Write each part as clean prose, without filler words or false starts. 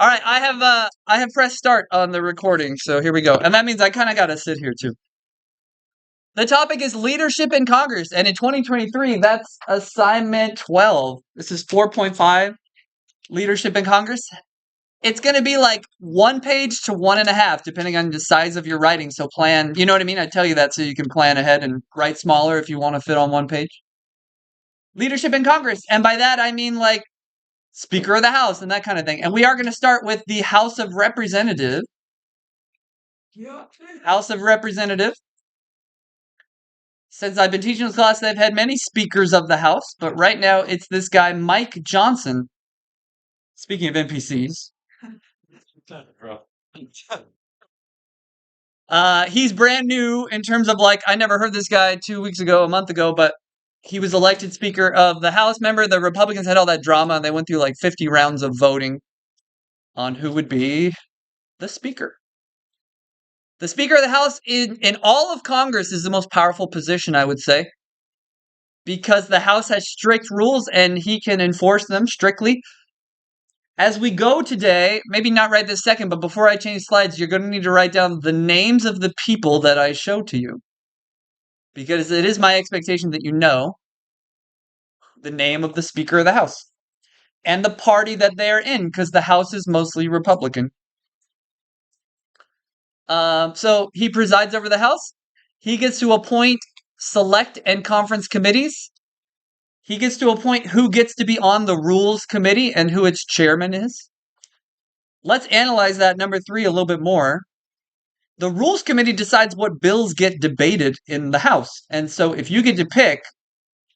All right, I have pressed start on the recording, so here we go. And that means I kind of got to sit here too. The topic is leadership in Congress, and in 2023, that's assignment 12. This is 4.5, leadership in Congress. It's going to be like 1 page to 1.5, depending on the size of your writing. So plan, you know what I mean? I tell you that so you can plan ahead and write smaller if you want to fit on 1 page. Leadership in Congress, and by that I mean like Speaker of the House and that kind of thing. And we are going to start with the House of Representatives. House of Representatives. Since I've been teaching this class, they've had many speakers of the House, but right now it's this guy, Mike Johnson. Speaking of NPCs. He's brand new in terms of like, I never heard this guy 2 weeks ago, a month ago, but he was elected Speaker of the House. Remember, the Republicans had all that drama, and they went through like 50 rounds of voting on who would be the Speaker. The Speaker of the House in all of Congress is the most powerful position, I would say, because the House has strict rules and he can enforce them strictly. As we go today, maybe not right this second, but before I change slides, you're going to need to write down the names of the people that I show to you, because it is my expectation that you know the name of the Speaker of the House and the party that they are in, because the House is mostly Republican. So he presides over the House. He gets to appoint select and conference committees. He gets to appoint who gets to be on the Rules Committee and who its chairman is. Let's analyze that number 3 a little bit more. The Rules Committee decides what bills get debated in the House. And so if you get to pick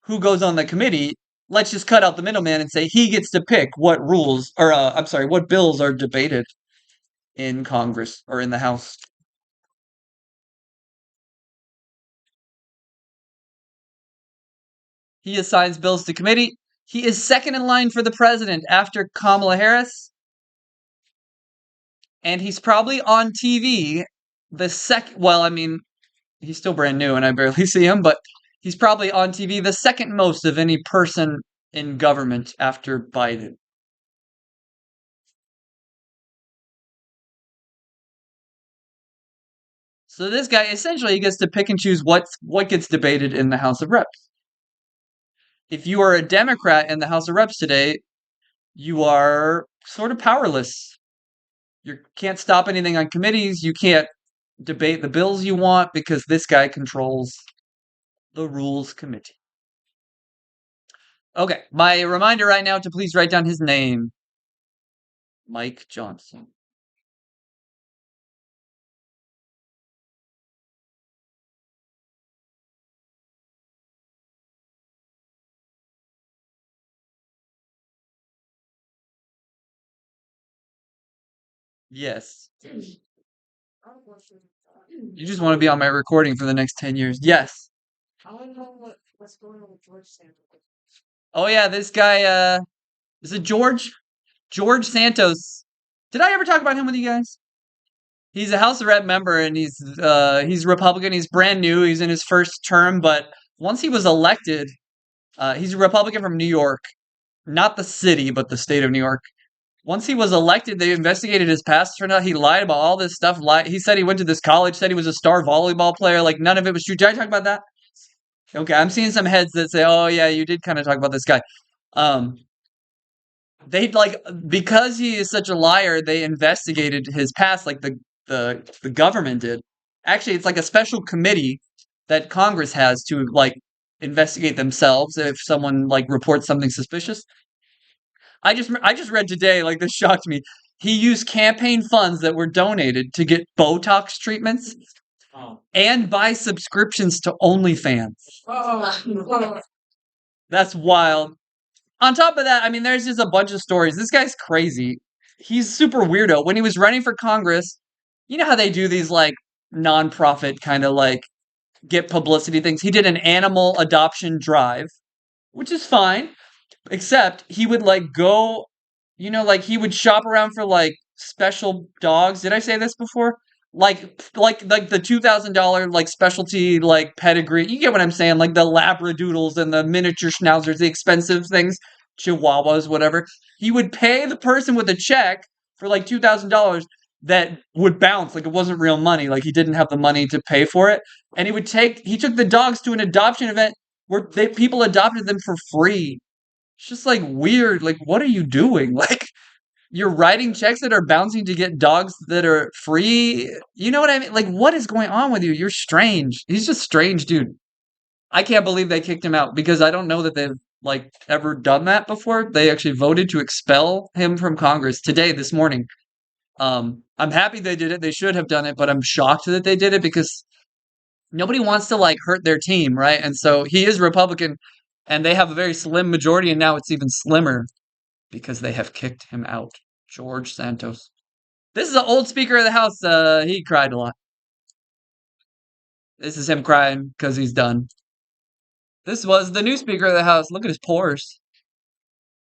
who goes on the committee, let's just cut out the middleman and say he gets to pick what rules, or what bills are debated in Congress or in the House. He assigns bills to committee. He is second in line for the president after Kamala Harris. And he's probably on TV he's still brand new and I barely see him, but he's probably on TV the second most of any person in government after Biden. So this guy essentially gets to pick and choose what gets debated in the House of Reps. If you are a Democrat in the House of Reps today, you are sort of powerless. You can't stop anything on committees. You can't debate the bills you want because this guy controls the Rules Committee. Okay, my reminder right now to please write down his name. Mike Johnson. Yes. You just want to be on my recording for the next 10 years. Yes. I want to know what's going on with George Santos. Oh yeah, this guy, is it George? George Santos. Did I ever talk about him with you guys? He's a House of Rep member and he's Republican. He's brand new. He's in his first term, but once he was elected, he's a Republican from New York. Not the city, but the state of New York. Once he was elected, they investigated his past. Turned out he lied about all this stuff. He said he went to this college, said he was a star volleyball player. Like, none of it was true. Did I talk about that? Okay, I'm seeing some heads that say, oh, yeah, you did kind of talk about this guy. They, like, because he is such a liar, they investigated his past, like the government did. Actually, it's like a special committee that Congress has to, like, investigate themselves if someone, like, reports something suspicious. I just read today, like, this shocked me. He used campaign funds that were donated to get Botox treatments and buy subscriptions to OnlyFans. That's wild. On top of that, I mean, there's just a bunch of stories. This guy's crazy. He's super weirdo. When he was running for Congress, you know how they do these, like, nonprofit kind of, like, get publicity things? He did an animal adoption drive, which is fine. Except he would like go, like he would shop around for like special dogs. Did I say this before? Like the $2,000 like specialty like pedigree. You get what I'm saying? Like the Labradoodles and the miniature Schnauzers, the expensive things, Chihuahuas, whatever. He would pay the person with a check for like $2,000 that would bounce like it wasn't real money. Like he didn't have the money to pay for it, and he took the dogs to an adoption event where people adopted them for free. It's just like weird. Like, what are you doing? Like, you're writing checks that are bouncing to get dogs that are free. You know what I mean? Like, what is going on with you? You're strange. He's just strange, dude. I can't believe they kicked him out because I don't know that they've like ever done that before. They actually voted to expel him from Congress today, this morning. I'm happy they did it. They should have done it, but I'm shocked that they did it because nobody wants to like hurt their team, right? And so he is Republican, and they have a very slim majority, and now it's even slimmer because they have kicked him out. George Santos. This is an old Speaker of the House. He cried a lot. This is him crying because he's done. This was the new Speaker of the House. Look at his pores.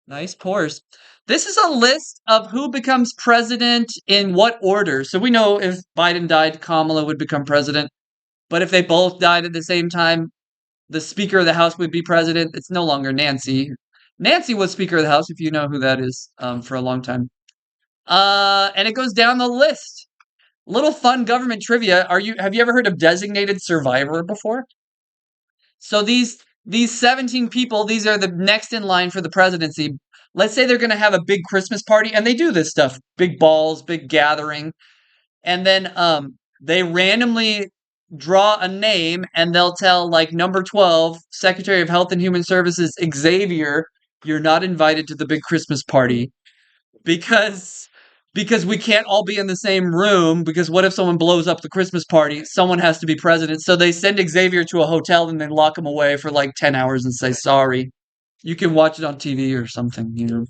Nice pores. This is a list of who becomes president in what order. So we know if Biden died, Kamala would become president. But if they both died at the same time, the Speaker of the House would be president. It's no longer Nancy. Nancy was Speaker of the House, if you know who that is, for a long time. And it goes down the list. Little fun government trivia. Have you ever heard of designated survivor before? So these 17 people, these are the next in line for the presidency. Let's say they're going to have a big Christmas party, and they do this stuff, big balls, big gathering, and then they randomly draw a name, and they'll tell like number 12, Secretary of Health and Human Services Xavier, you're not invited to the big Christmas party because we can't all be in the same room, because what if someone blows up the Christmas party? Someone has to be president. So they send Xavier to a hotel and then lock him away for like 10 hours and say, sorry, you can watch it on TV or something, you know.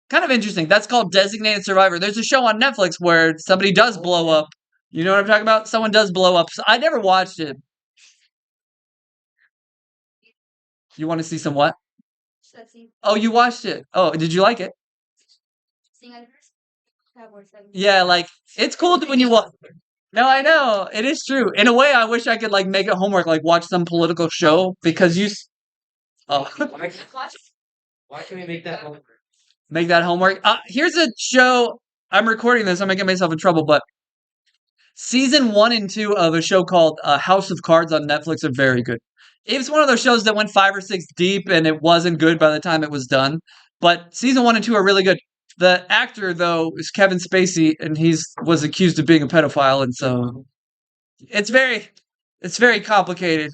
Kind of interesting. That's called Designated Survivor. There's a show on Netflix where somebody does blow up. You know what I'm talking about? Someone does blow up. So I never watched it. You want to see some what? Oh, you watched it. Oh, did you like it? Yeah, like it's cool when you watch. No, I know it is true. In a way, I wish I could like make it homework, like watch some political show because oh, Why can we make that homework? make that homework. Here's a show. I'm recording this. I'm gonna get myself in trouble, but season 1 and 2 of a show called House of Cards on Netflix are very good. It was one of those shows that went 5 or 6 deep, and it wasn't good by the time it was done. But season 1 and 2 are really good. The actor, though, is Kevin Spacey, and was accused of being a pedophile, and so it's very complicated.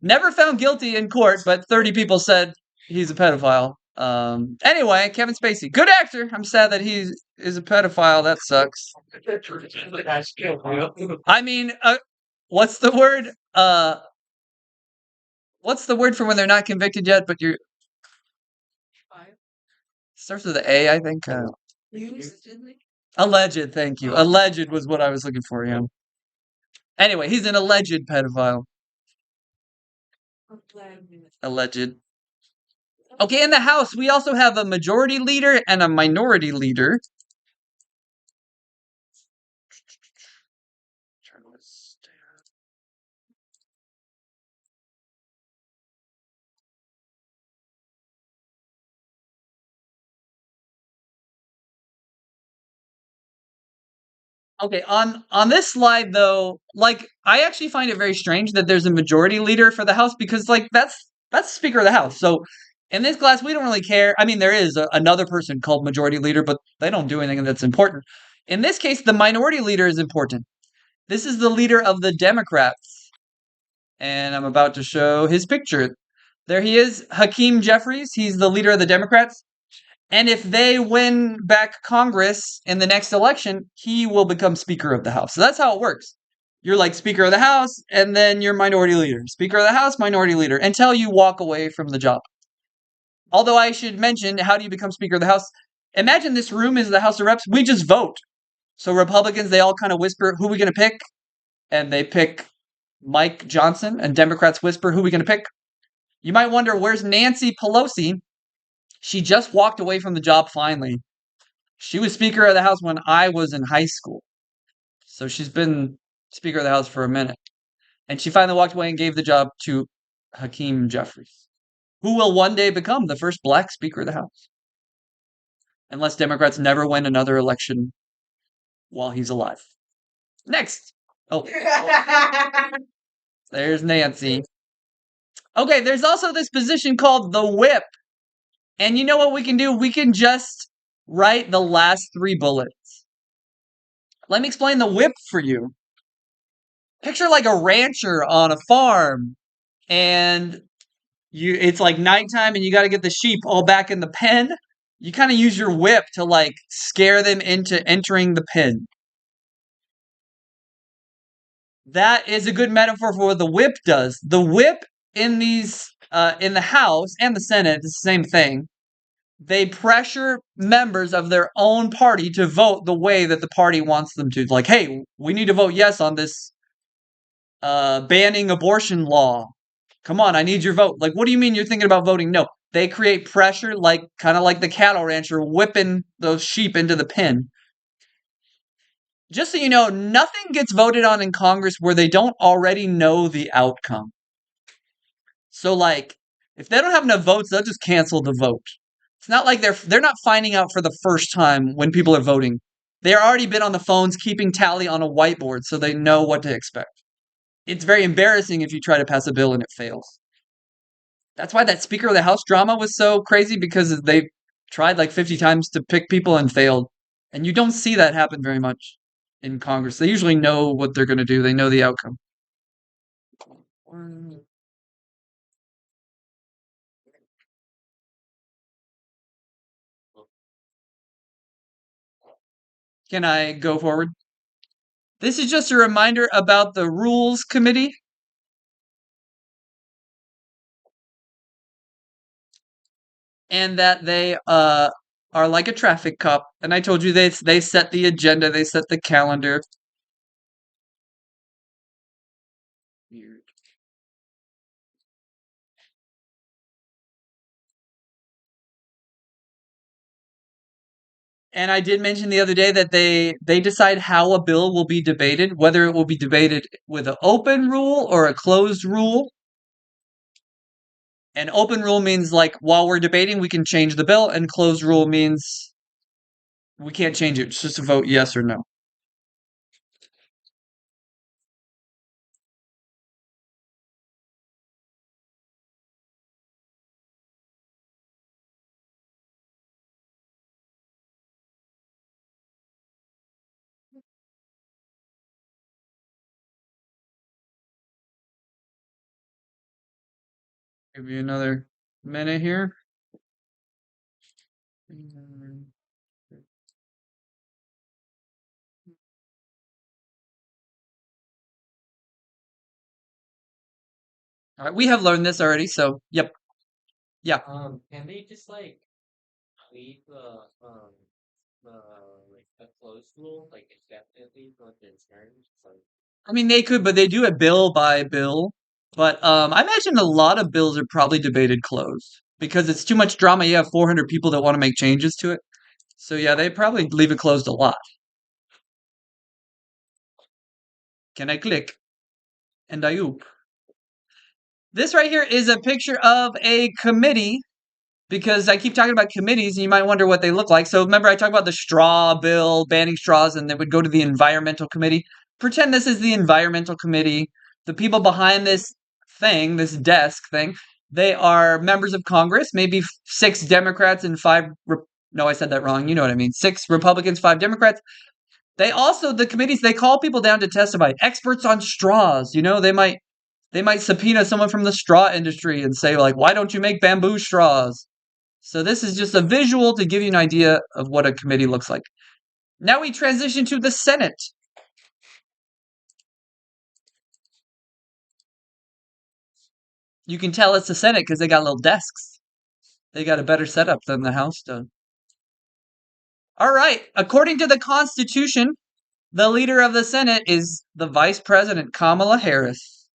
Never found guilty in court, but 30 people said he's a pedophile. Anyway, Kevin Spacey, good actor. I'm sad that he is a pedophile. That sucks. I mean, what's the word? What's the word for when they're not convicted yet, but you're starts with an A, I think. Alleged, thank you. Alleged was what I was looking for, yeah. Anyway, he's an alleged pedophile. Alleged. Okay, in the House, we also have a majority leader and a minority leader. Okay, on this slide though, like I actually find it very strange that there's a majority leader for the House because like that's Speaker of the House. So in this class, we don't really care. I mean, there is another person called majority leader, but they don't do anything that's important. In this case, the minority leader is important. This is the leader of the Democrats, and I'm about to show his picture. There he is, Hakeem Jeffries. He's the leader of the Democrats. And if they win back Congress in the next election, he will become Speaker of the House. So that's how it works. You're like Speaker of the House, and then you're minority leader. Speaker of the House, minority leader, until you walk away from the job. Although I should mention, how do you become Speaker of the House? Imagine this room is the House of Reps. We just vote. So Republicans, they all kind of whisper, who are we going to pick? And they pick Mike Johnson, and Democrats whisper, who are we going to pick? You might wonder, where's Nancy Pelosi? She just walked away from the job finally. She was Speaker of the House when I was in high school. So she's been Speaker of the House for a minute. And she finally walked away and gave the job to Hakeem Jeffries, who will one day become the first black Speaker of the House. unless Democrats never win another election while he's alive. Next. Oh, there's Nancy. Okay, there's also this position called the whip. And you know what we can do? We can just write the last 3 bullets. Let me explain the whip for you. Picture like a rancher on a farm, and it's like nighttime and you got to get the sheep all back in the pen. You kind of use your whip to like scare them into entering the pen. That is a good metaphor for what the whip does. The whip in in the House and the Senate, it's the same thing. They pressure members of their own party to vote the way that the party wants them to. Like, hey, we need to vote yes on this banning abortion law. Come on, I need your vote. Like, what do you mean you're thinking about voting? No, they create pressure, like kind of like the cattle rancher whipping those sheep into the pen. Just so you know, nothing gets voted on in Congress where they don't already know the outcome. So, like, if they don't have enough votes, they'll just cancel the vote. It's not like they're not finding out for the first time when people are voting. They've already been on the phones keeping tally on a whiteboard, so they know what to expect. It's very embarrassing if you try to pass a bill and it fails. That's why that Speaker of the House drama was so crazy, because they tried like 50 times to pick people and failed. And you don't see that happen very much in Congress. They usually know what they're going to do. They know the outcome. Can I go forward? This is just a reminder about the Rules Committee. And that they are like a traffic cop. And I told you they set the agenda, they set the calendar. Weird. And I did mention the other day that they decide how a bill will be debated, whether it will be debated with an open rule or a closed rule. An open rule means like while we're debating, we can change the bill, and closed rule means we can't change it. It's just a vote yes or no. Give you another minute here. All right, we have learned this already, so yep. Yeah. Can they just like leave the like a closed rule like indefinitely for their terms? Like, I mean, they could, but they do it bill by bill. But I imagine a lot of bills are probably debated closed because it's too much drama. You have 400 people that want to make changes to it. So yeah, they probably leave it closed a lot. Can I click? And I oop. This right here is a picture of a committee, because I keep talking about committees and you might wonder what they look like. So remember I talked about the straw bill, banning straws, and they would go to the environmental committee. Pretend this is the environmental committee. The people behind this thing, this desk thing, they are members of Congress, maybe 6 Democrats and 5 no, I said that wrong. You know what I mean. 6 Republicans, 5 Democrats. They also, the committees, they call people down to testify. Experts on straws, they might subpoena someone from the straw industry and say like, "Why don't you make bamboo straws?" So this is just a visual to give you an idea of what a committee looks like. Now we transition to the Senate. You can tell it's the Senate because they got little desks. They got a better setup than the House does. All right. According to the Constitution, the leader of the Senate is the Vice President, Kamala Harris.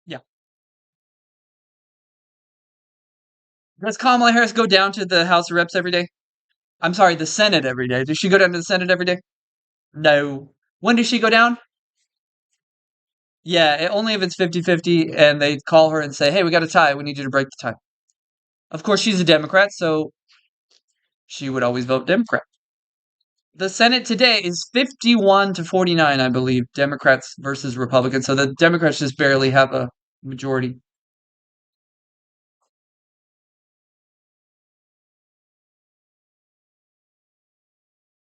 Yeah. Does Kamala Harris go down to the House of Reps every day? I'm sorry, the Senate every day. Does she go down to the Senate every day? No. When does she go down? Yeah, only if it's 50-50 and they call her and say, hey, we got a tie. We need you to break the tie. Of course, she's a Democrat, so she would always vote Democrat. The Senate today is 51-49, I believe, Democrats versus Republicans. So the Democrats just barely have a majority.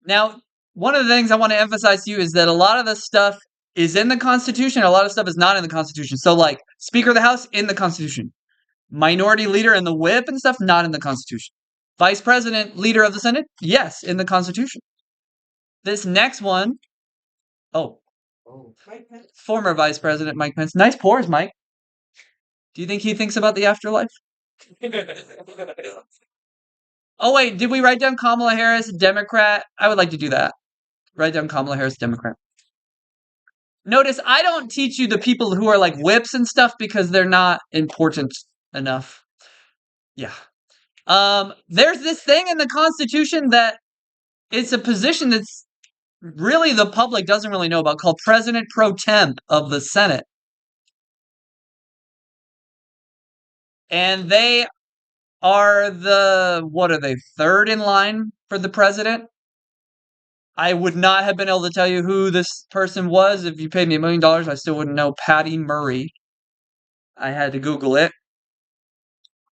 Now, one of the things I want to emphasize to you is that a lot of the stuff is in the Constitution, a lot of stuff is not in the Constitution. So, like, Speaker of the House in the Constitution, Minority Leader and the Whip and stuff not in the Constitution. Vice President, Leader of the Senate, yes, in the Constitution. This next one, oh, Mike Pence. former Vice President Mike Pence. Nice pores, Mike. Do you think he thinks about the afterlife? Oh, wait, did we write down Kamala Harris, Democrat? I would like to do that. Write down Kamala Harris, Democrat. Notice I don't teach you the people who are like whips and stuff because they're not important enough. Yeah. There's this thing in the Constitution that it's a position that's really the public doesn't really know about called President Pro Temp of the Senate. And they are what are they, third in line for the president? I would not have been able to tell you who this person was. If you paid me $1 million, I still wouldn't know. Patty Murray. I had to Google it.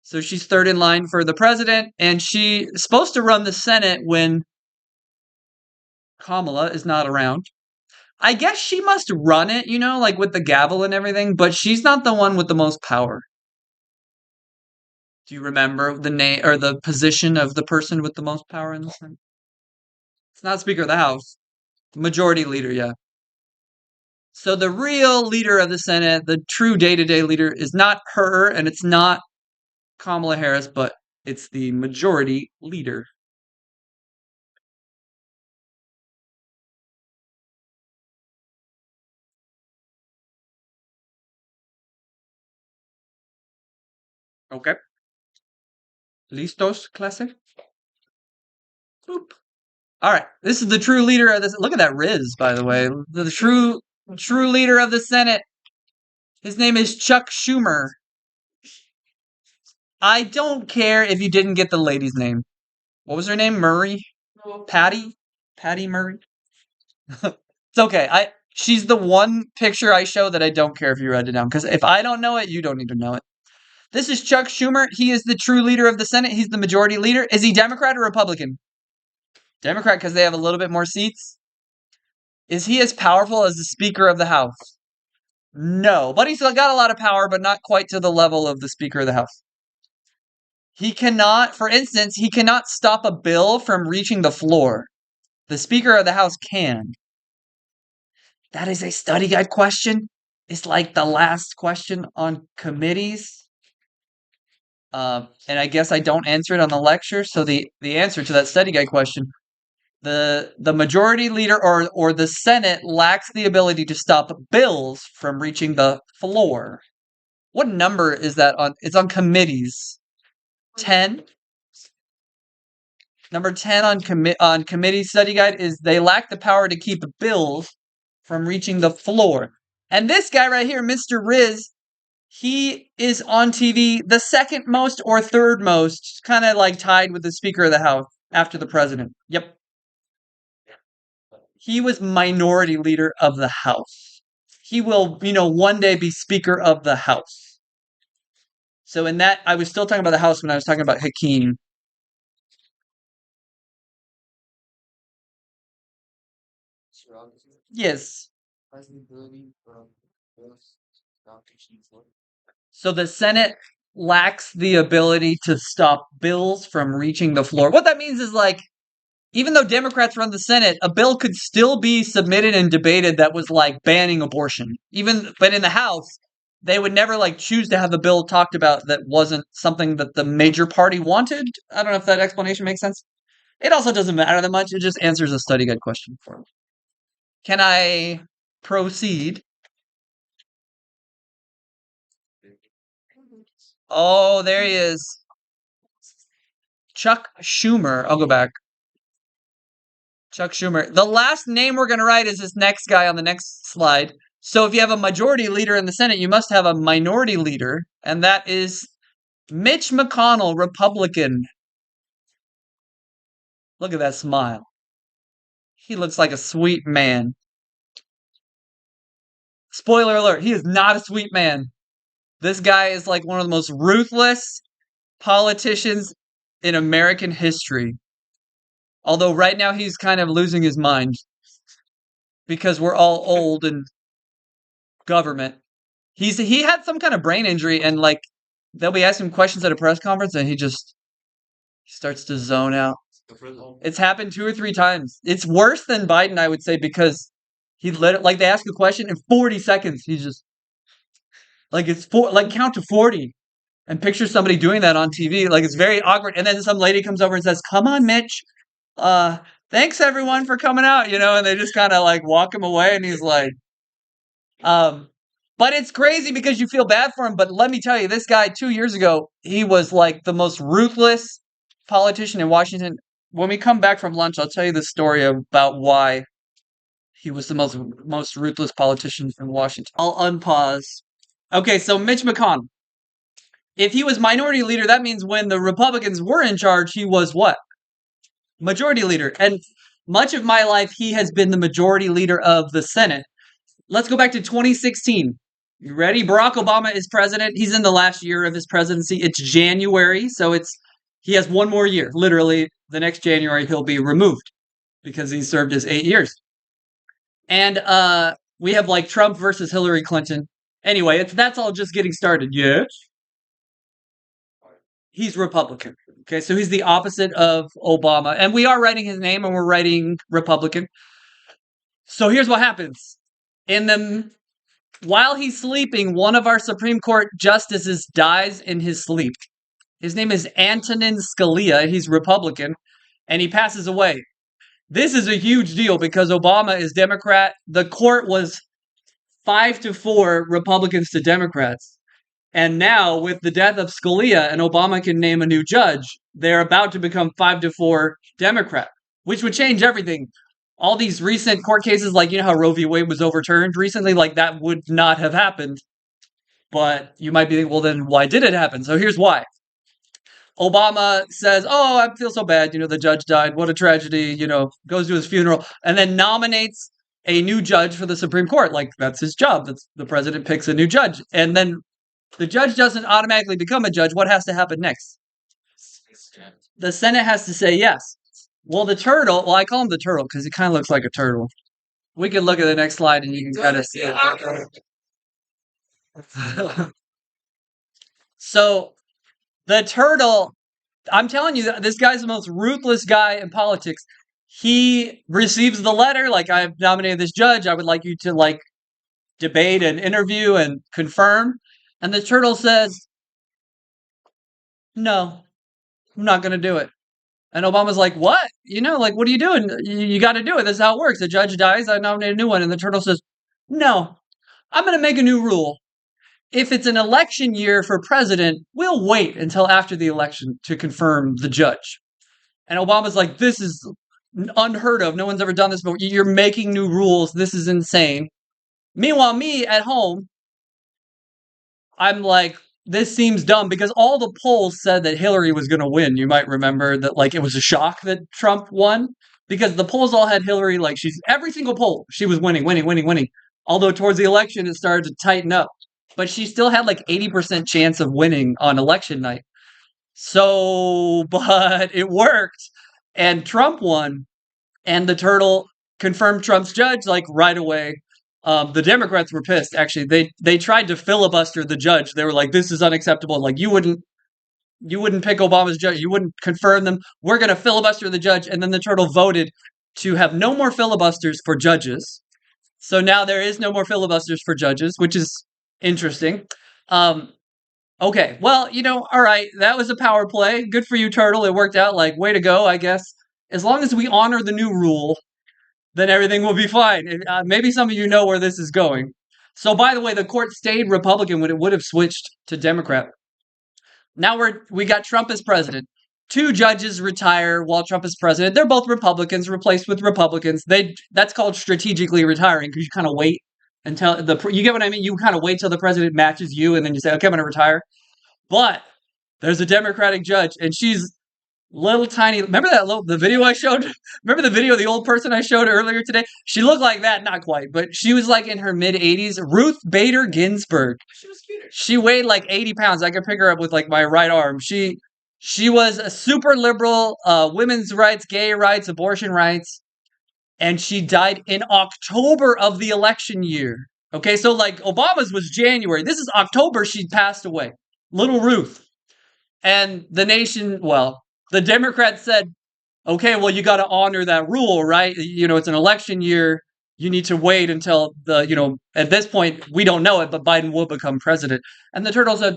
So she's third in line for the president, and she's supposed to run the Senate when Kamala is not around. I guess she must run it, like with the gavel and everything, but she's not the one with the most power. Do you remember the name or the position of the person with the most power in the Senate? It's not Speaker of the House. Majority Leader, yeah. So the real leader of the Senate, the true day-to-day leader, is not her, and it's not Kamala Harris, but it's the Majority Leader. Okay. ¿Listos, clase? Boop. All right. This is the true leader of this. Look at that Riz, by the way. The true leader of the Senate. His name is Chuck Schumer. I don't care if you didn't get the lady's name. What was her name? Murray? Patty? Patty Murray? It's okay. She's the one picture I show that I don't care if you write it down. Because if I don't know it, you don't need to know it. This is Chuck Schumer. He is the true leader of the Senate. He's the majority leader. Is he Democrat or Republican? Democrat because they have a little bit more seats. Is he as powerful as the Speaker of the House? No, but he's got a lot of power, but not quite to the level of the Speaker of the House. He cannot, for instance, he cannot stop a bill from reaching the floor. The Speaker of the House can. That is a study guide question. It's like the last question on committees. And I guess I don't answer it on the lecture. So the answer to that study guide question, the majority leader or the Senate lacks the ability to stop bills from reaching the floor. What number is that on? It's on committees. 10. Number 10 on committee study guide is they lack the power to keep bills from reaching the floor. And this guy right here, Mr. Riz, he is on TV the second most or third most, kind of like tied with the Speaker of the House after the president. Yep. He was minority leader of the House. He will, one day be Speaker of the House. So in that, I was still talking about the House when I was talking about Hakeem. Yes. So the Senate lacks the ability to stop bills from reaching the floor. What that means is like, even though Democrats run the Senate, a bill could still be submitted and debated that was like banning abortion. But in the House, they would never like choose to have a bill talked about that wasn't something that the major party wanted. I don't know if that explanation makes sense. It also doesn't matter that much. It just answers a study guide question for me. Can I proceed? Oh, there he is. Chuck Schumer. I'll go back. Chuck Schumer. The last name we're going to write is this next guy on the next slide. So if you have a majority leader in the Senate, you must have a minority leader, and that is Mitch McConnell, Republican. Look at that smile. He looks like a sweet man. Spoiler alert, he is not a sweet man. This guy is like one of the most ruthless politicians in American history. Although right now he's kind of losing his mind because we're all old and government. He had some kind of brain injury, and like they'll be asking him questions at a press conference and he starts to zone out. It's happened 2 or 3 times. It's worse than Biden, I would say, because like they ask a question in 40 seconds. He's just like count to 40 and picture somebody doing that on TV. Like it's very awkward. And then some lady comes over and says, "Come on, Mitch. Thanks everyone for coming out," and they just kind of like walk him away, and he's like, but it's crazy because you feel bad for him. But let me tell you, this guy 2 years ago, he was like the most ruthless politician in Washington. When we come back from lunch, I'll tell you the story about why he was the most ruthless politician in Washington. I'll unpause. Okay, so Mitch McConnell. If he was minority leader, that means when the Republicans were in charge, he was what? Majority leader. And much of my life, he has been the majority leader of the Senate. Let's go back to 2016. You ready? Barack Obama is president. He's in the last year of his presidency. It's January, so he has one more year. Literally, the next January, he'll be removed because he served his 8 years. And we have like Trump versus Hillary Clinton. Anyway, that's all just getting started. Yes. He's Republican. Okay, so he's the opposite of Obama. And we are writing his name, and we're writing Republican. So here's what happens. While he's sleeping, one of our Supreme Court justices dies in his sleep. His name is Antonin Scalia. He's Republican, and he passes away. This is a huge deal because Obama is Democrat. The court was 5-4 Republicans to Democrats. And now, with the death of Scalia and Obama can name a new judge, they're about to become 5-4 Democrat, which would change everything. All these recent court cases, like, how Roe v. Wade was overturned recently, like that would not have happened. But you might be thinking, well, then why did it happen? So here's why. Obama says, "Oh, I feel so bad. The judge died. What a tragedy." Goes to his funeral and then nominates a new judge for the Supreme Court. Like, that's his job. The president picks a new judge. And then the judge doesn't automatically become a judge. What has to happen next? The Senate has to say yes. Well, the turtle, I call him the turtle because he kind of looks like a turtle. We can look at the next slide and you can kind of see it. So the turtle, I'm telling you, this guy's the most ruthless guy in politics. He receives the letter, like, "I've nominated this judge. I would like you to, like, debate and interview and confirm." And the turtle says, "No, I'm not going to do it." And Obama's like, "What? What are you doing? You got to do it. This is how it works. The judge dies. I nominate a new one." And the turtle says, "No, I'm going to make a new rule. If it's an election year for president, we'll wait until after the election to confirm the judge." And Obama's like, "This is unheard of. No one's ever done this before. You're making new rules. This is insane." Meanwhile, me at home, I'm like, this seems dumb because all the polls said that Hillary was going to win. You might remember that, like, it was a shock that Trump won because the polls all had Hillary, like, every single poll, she was winning. Although towards the election, it started to tighten up. But she still had like 80% chance of winning on election night. So, but it worked. And Trump won. And the turtle confirmed Trump's judge like right away. The Democrats were pissed, actually. They tried to filibuster the judge. They were like, "This is unacceptable. Like, you wouldn't pick Obama's judge. You wouldn't confirm them. We're going to filibuster the judge." And then the turtle voted to have no more filibusters for judges. So now there is no more filibusters for judges, which is interesting. Okay, well, all right, that was a power play. Good for you, turtle. It worked out. Like, way to go, I guess. As long as we honor the new rule, then everything will be fine. Maybe some of you know where this is going. So, by the way, the court stayed Republican when it would have switched to Democrat. Now we got Trump as president. two judges retire while Trump is president. They're both Republicans, replaced with Republicans. That's called strategically retiring because you kind of wait until you get what I mean. You kind of wait till the president matches you, and then you say, "Okay, I'm going to retire." But there's a Democratic judge, and she's little tiny. Remember the video I showed? Remember the video of the old person I showed earlier today? She looked like that, not quite, but she was like in her mid 80s. Ruth Bader Ginsburg. She was cuter. She weighed like 80 pounds. I could pick her up with like my right arm. She was a super liberal, women's rights, gay rights, abortion rights, and she died in October of the election year. Okay, so like Obama's was January. This is October. She passed away. Little Ruth. And the nation, well, the Democrats said, okay, well, you got to honor that rule, right? It's an election year. You need to wait until at this point, we don't know it, but Biden will become president. And the turtle said,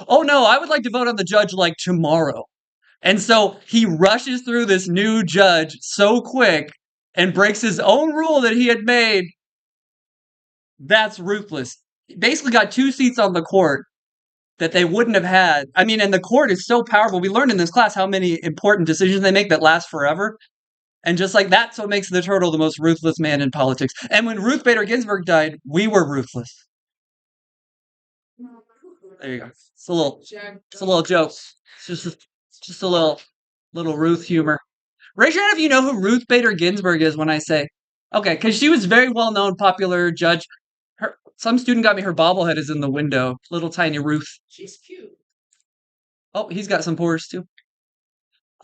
oh no, I would like to vote on the judge like tomorrow. And so he rushes through this new judge so quick and breaks his own rule that he had made. That's ruthless. He basically got 2 seats on the court that they wouldn't have had. I mean, and the court is so powerful. We learned in this class how many important decisions they make that last forever. And just like that's what makes the turtle the most ruthless man in politics. And when Ruth Bader Ginsburg died, we were ruthless. There you go. It's a little joke. It's just a little Ruth humor. Raise your hand if you know who Ruth Bader Ginsburg is when I say, okay, because she was very well known, popular judge. Some student got me her bobblehead is in the window. Little tiny Ruth. She's cute. Oh, he's got some pores too.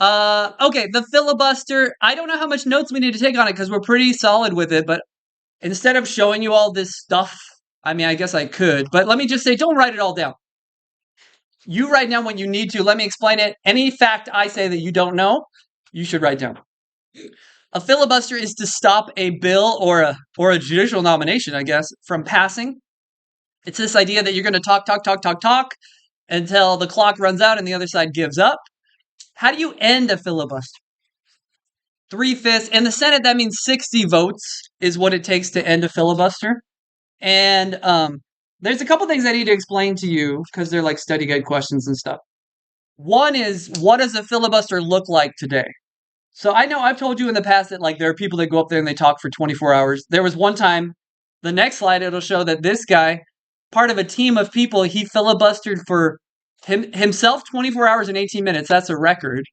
Okay, the filibuster. I don't know how much notes we need to take on it because we're pretty solid with it, but instead of showing you all this stuff, I mean, I guess I could, but let me just say, don't write it all down. You write down when you need to. Let me explain it. Any fact I say that you don't know, you should write down. A filibuster is to stop a bill or a judicial nomination, I guess, from passing. It's this idea that you're going to talk until the clock runs out and the other side gives up. How do you end a filibuster? 3/5. In the Senate, that means 60 votes is what it takes to end a filibuster. And there's a couple things I need to explain to you because they're like study guide questions and stuff. One is, what does a filibuster look like today? So I know I've told you in the past that like there are people that go up there and they talk for 24 hours. There was one time, the next slide, it'll show that this guy, part of a team of people, he filibustered for himself 24 hours and 18 minutes. That's a record.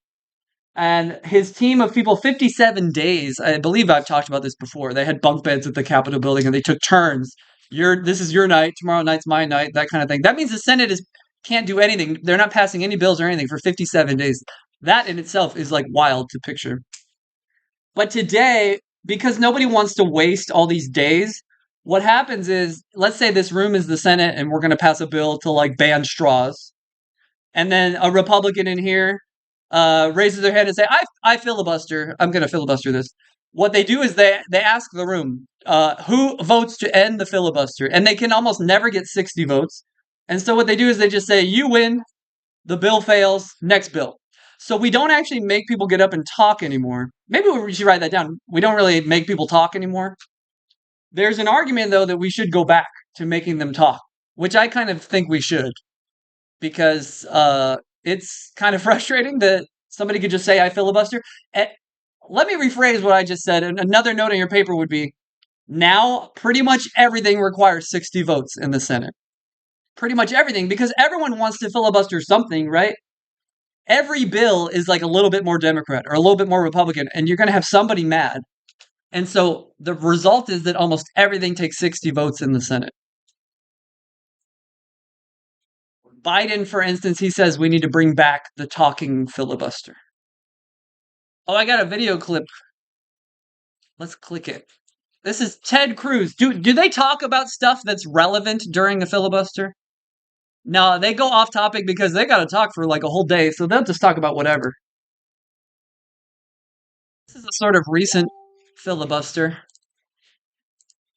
And his team of people, 57 days. I believe I've talked about this before. They had bunk beds at the Capitol building and they took turns. This is your night, tomorrow night's my night, that kind of thing. That means the Senate can't do anything. They're not passing any bills or anything for 57 days. That in itself is like wild to picture. But today, because nobody wants to waste all these days, what happens is, let's say this room is the Senate and we're going to pass a bill to like ban straws. And then a Republican in here raises their hand and say, I filibuster. I'm going to filibuster this. What they do is they ask the room, who votes to end the filibuster? And they can almost never get 60 votes. And so what they do is they just say, you win, the bill fails, next bill. So we don't actually make people get up and talk anymore. Maybe we should write that down. We don't really make people talk anymore. There's an argument, though, that we should go back to making them talk, which I kind of think we should. Because it's kind of frustrating that somebody could just say, I filibuster. Let me rephrase what I just said. And another note on your paper would be, now pretty much everything requires 60 votes in the Senate. Pretty much everything, because everyone wants to filibuster something, right? Every bill is like a little bit more Democrat or a little bit more Republican, and you're going to have somebody mad. And so the result is that almost everything takes 60 votes in the Senate. Biden, for instance, he says we need to bring back the talking filibuster. Oh, I got a video clip. Let's click it. This is Ted Cruz. Do they talk about stuff that's relevant during a filibuster? No, they go off topic because they got to talk for like a whole day, so they'll just talk about whatever. This is a sort of recent filibuster.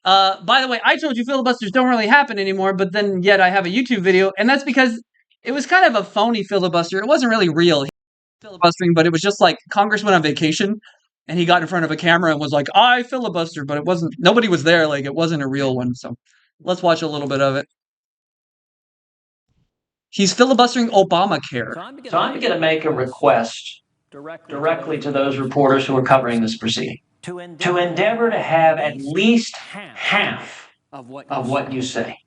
By the way, I told you filibusters don't really happen anymore, but then yet I have a YouTube video, and that's because it was kind of a phony filibuster. It wasn't really real filibustering, but it was just like Congress went on vacation, and he got in front of a camera and was like, I filibustered, but it wasn't, nobody was there, like it wasn't a real one, so let's watch a little bit of it. He's filibustering Obamacare. So I'm going to make a request directly to those reporters who are covering this proceeding to endeavor to have at least half of what you say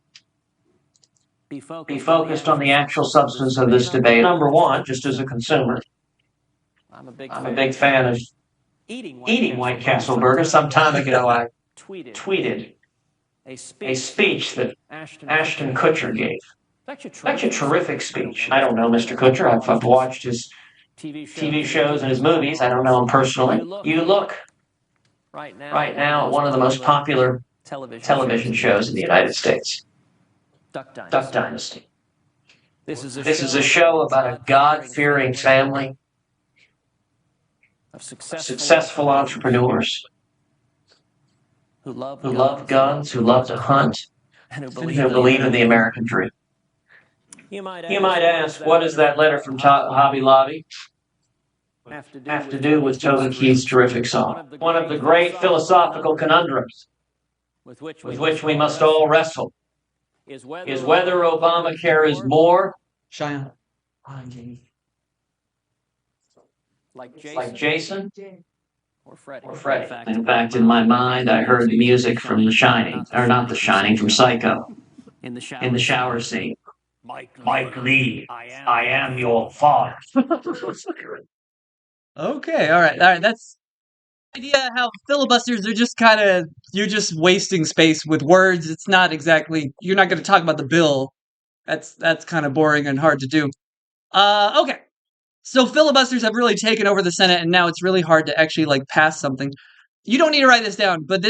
be focused on the actual substance of this debate. Number one, just as a consumer, I'm a big fan of eating White Castle burgers. Some time ago, I tweeted a speech that Ashton Kutcher gave. Such a terrific speech. I don't know Mr. Kutcher. I've watched his TV shows and his movies. I don't know him personally. You look right now at one of the most popular television shows in the United States, Duck Dynasty. This is a show about a God-fearing family of successful entrepreneurs who love guns, who love to hunt, and who believe in the American dream. You might ask, what does that letter from Hobby Lobby have to do with Toby Keith's terrific song? One of the great philosophical conundrums with which we must all wrestle is whether Obamacare is more Cheyenne. like Jason or Freddy. In fact, in my mind, I heard the music from The Shining, or not The Shining, from Psycho, in the shower scene. Mike Lee, I am your father. Okay, all right. That's the idea how filibusters are just kind of, you're just wasting space with words. It's not exactly, you're not going to talk about the bill. That's kind of boring and hard to do. Okay. So filibusters have really taken over the Senate, and now it's really hard to actually like pass something. You don't need to write this down, but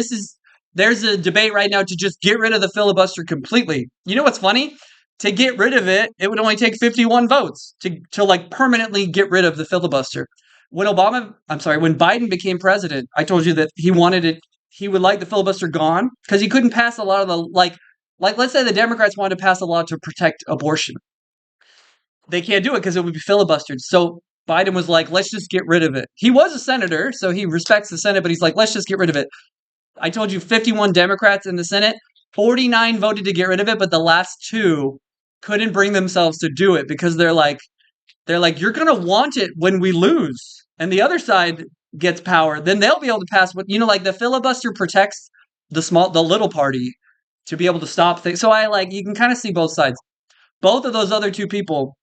there's a debate right now to just get rid of the filibuster completely. You know what's funny? To get rid of it, it would only take 51 votes to like permanently get rid of the filibuster. When Biden became president, I told you that he would like the filibuster gone because he couldn't pass a lot of the like let's say the Democrats wanted to pass a law to protect abortion. They can't do it because it would be filibustered. So Biden was like, let's just get rid of it. He was a senator, so he respects the Senate, but he's like, let's just get rid of it. I told you 51 Democrats in the Senate, 49 voted to get rid of it, but the last two couldn't bring themselves to do it because they're like, you're going to want it when we lose and the other side gets power. Then they'll be able to pass what, like the filibuster protects the little party to be able to stop things. So you can kind of see both sides. Both of those other two people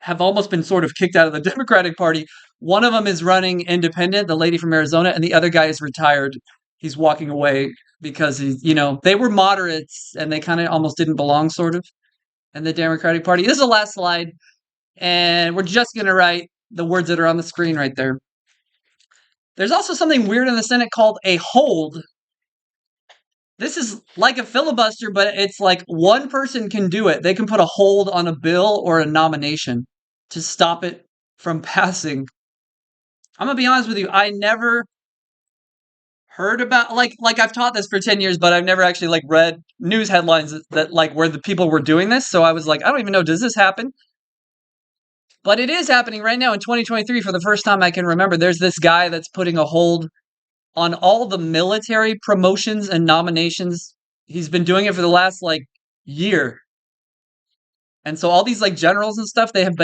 have almost been sort of kicked out of the Democratic Party. One of them is running independent, the lady from Arizona, and the other guy is retired. He's walking away because they were moderates and they kind of almost didn't belong sort of in the Democratic Party. This is the last slide, and we're just going to write the words that are on the screen right there. There's also something weird in the Senate called a hold. This is like a filibuster, but it's like one person can do it. They can put a hold on a bill or a nomination to stop it from passing. I'm going to be honest with you. I never heard about, like I've taught this for 10 years, but I've never actually read news headlines that where the people were doing this. So I was like, I don't even know, does this happen? But it is happening right now in 2023 for the first time I can remember. There's this guy that's putting a hold on all the military promotions and nominations. He's been doing it for the last year. And so all these generals and stuff, they have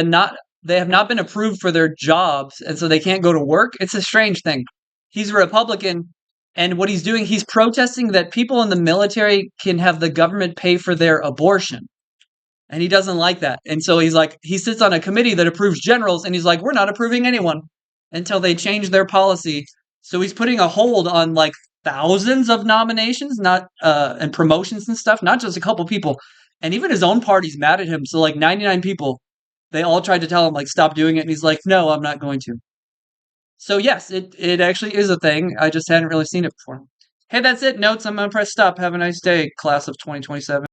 not been approved for their jobs, and so they can't go to work. It's a strange thing. He's a Republican, and what he's doing, he's protesting that people in the military can have the government pay for their abortion. And he doesn't like that. And so he sits on a committee that approves generals, and he's like, we're not approving anyone until they change their policy. So he's putting a hold on thousands of nominations, and promotions and stuff, not just a couple people. And even his own party's mad at him. So 99 people, they all tried to tell him stop doing it, and he's like, no, I'm not going to. So yes, it actually is a thing. I just hadn't really seen it before. Hey, that's it. Notes. I'm gonna press stop. Have a nice day, class of 2027.